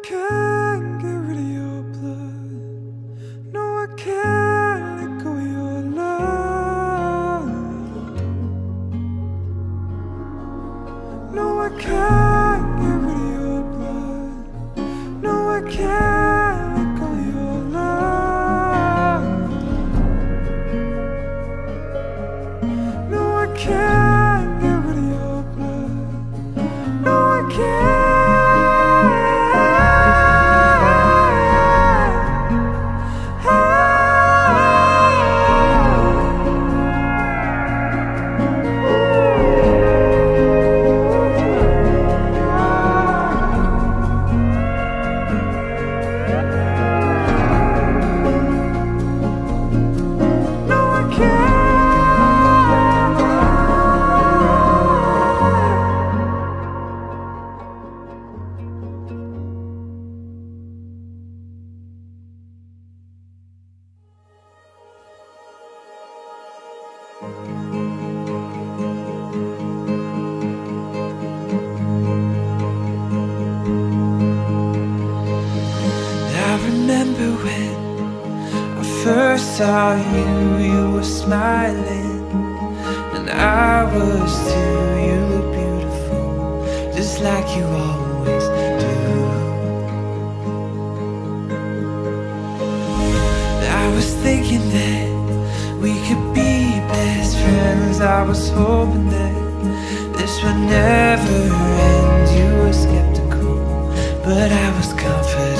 can't get rid of your blood. No, I can't let go of your love. No, I can't get rid of your blood. No, I can't let go of your love. No, I can't get rid of your blood. No, I can't. I remember when I first saw you, you were smiling, and I was too. You look beautiful, just like you always do. I was thinking that we could be best friends. I was hoping that this would never end. You were skeptical, but I was confident.